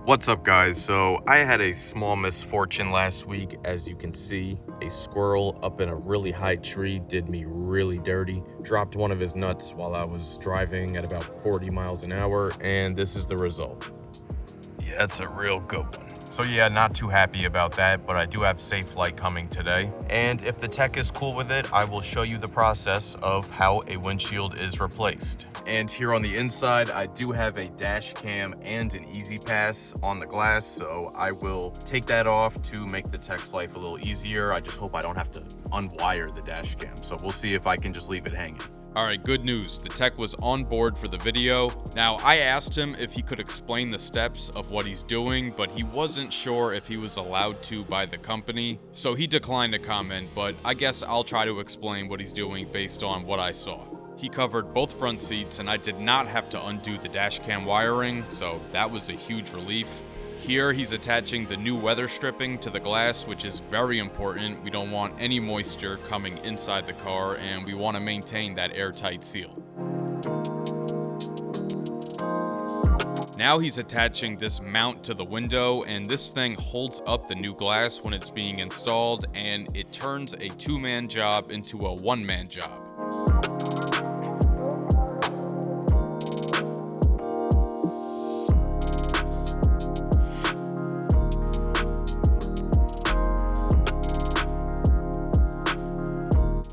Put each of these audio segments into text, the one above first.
What's up, guys? So I had a small misfortune last week. As you can see, a squirrel up in a really high tree did me really dirty. Dropped one of his nuts while I was driving at about 40 miles an hour, and this is the result. Yeah, that's a real good one. So yeah, not too happy about that, but I do have Safelite coming today. And if the tech is cool with it, I will show you the process of how a windshield is replaced. And here on the inside, I do have a dash cam and an easy pass on the glass, so I will take that off to make the tech's life a little easier. I just hope I don't have to unwire the dash cam, so we'll see if I can just leave it hanging. Alright, good news. The tech was on board for the video. Now, I asked him if he could explain the steps of what he's doing, but he wasn't sure if he was allowed to by the company, so he declined to comment, but I guess I'll try to explain what he's doing based on what I saw. He covered both front seats, and I did not have to undo the dash cam wiring, so that was a huge relief. Here, he's attaching the new weather stripping to the glass, which is very important. We don't want any moisture coming inside the car, and we want to maintain that airtight seal. Now he's attaching this mount to the window, and this thing holds up the new glass when it's being installed, and it turns a two-man job into a one-man job.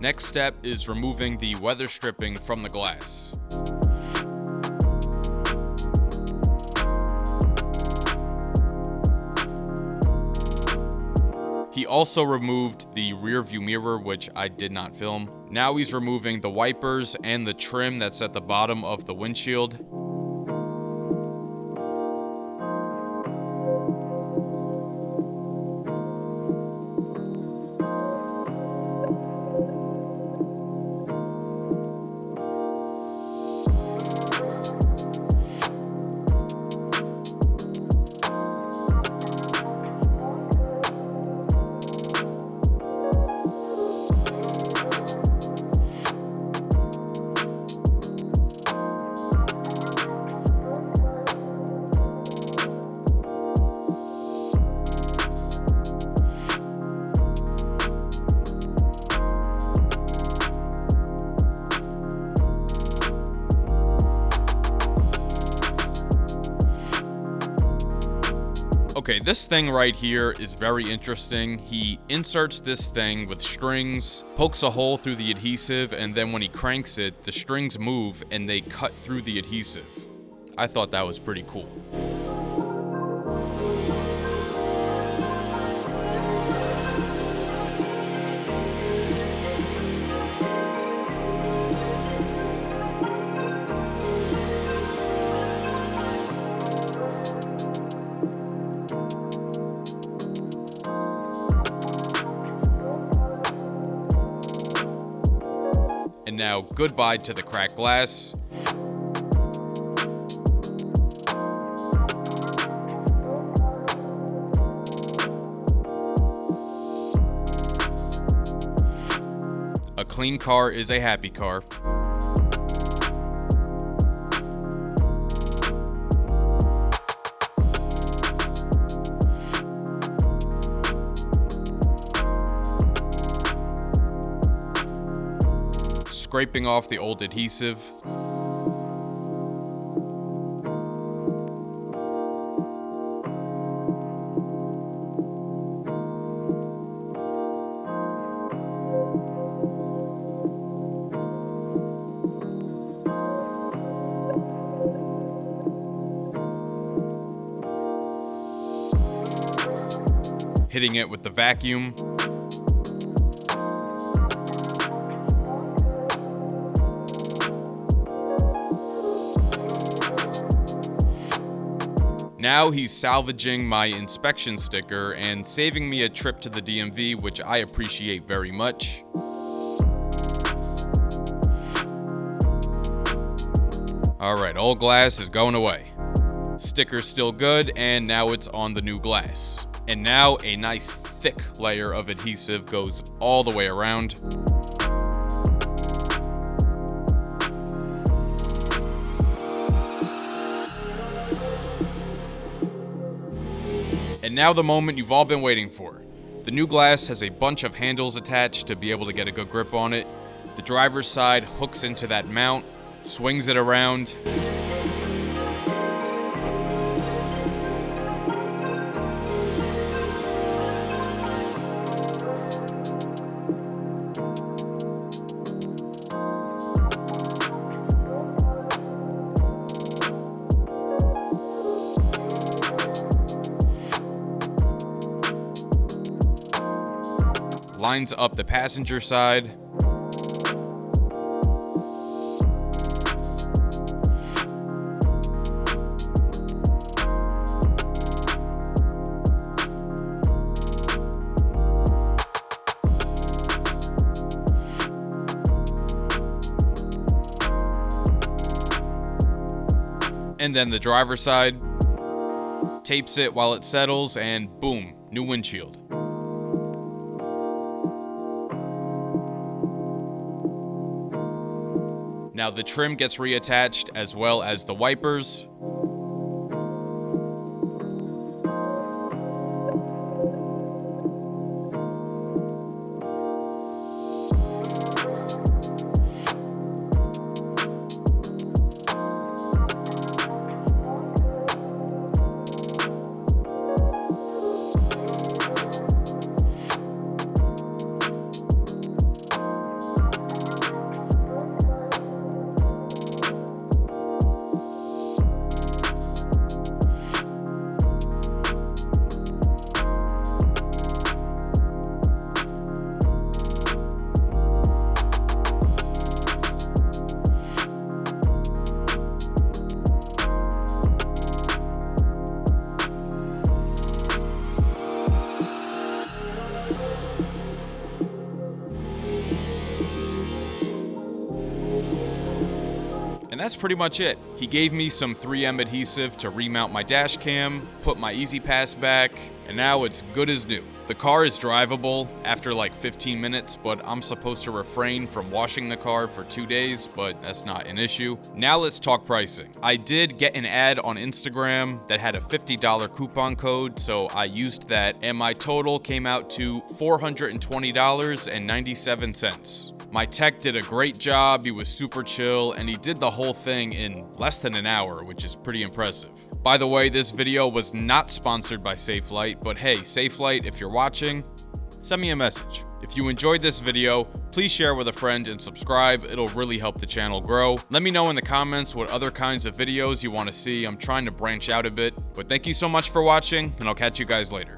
Next step is removing the weather stripping from the glass. He also removed the rear view mirror, which I did not film. Now he's removing the wipers and the trim that's at the bottom of the windshield. Okay, this thing right here is very interesting. He inserts this thing with strings, pokes a hole through the adhesive, and then when he cranks it, the strings move and they cut through the adhesive. I thought that was pretty cool. And now, goodbye to the cracked glass. A clean car is a happy car. Scraping off the old adhesive. Hitting it with the vacuum. Now he's salvaging my inspection sticker and saving me a trip to the DMV, which I appreciate very much. Alright, old glass is going away. Sticker's still good, and now it's on the new glass. And now a nice thick layer of adhesive goes all the way around. And now the moment you've all been waiting for. The new glass has a bunch of handles attached to be able to get a good grip on it. The driver's side hooks into that mount, swings it around. Lines up the passenger side. And then the driver's side. Tapes it while it settles, and boom, new windshield. Now the trim gets reattached as well as the wipers. And that's pretty much it. He gave me some 3M adhesive to remount my dash cam, put my Easy Pass back, and now it's good as new. The car is drivable after like 15 minutes, but I'm supposed to refrain from washing the car for 2 days, but that's not an issue. Now let's talk pricing. I did get an ad on Instagram that had a $50 coupon code, so I used that, and my total came out to $420.97. My tech did a great job, he was super chill, and he did the whole thing in less than an hour, which is pretty impressive. By the way, this video was not sponsored by Safelite, but hey, Safelite, if you're watching, send me a message. If you enjoyed this video, please share with a friend and subscribe, it'll really help the channel grow. Let me know in the comments what other kinds of videos you want to see, I'm trying to branch out a bit. But thank you so much for watching, and I'll catch you guys later.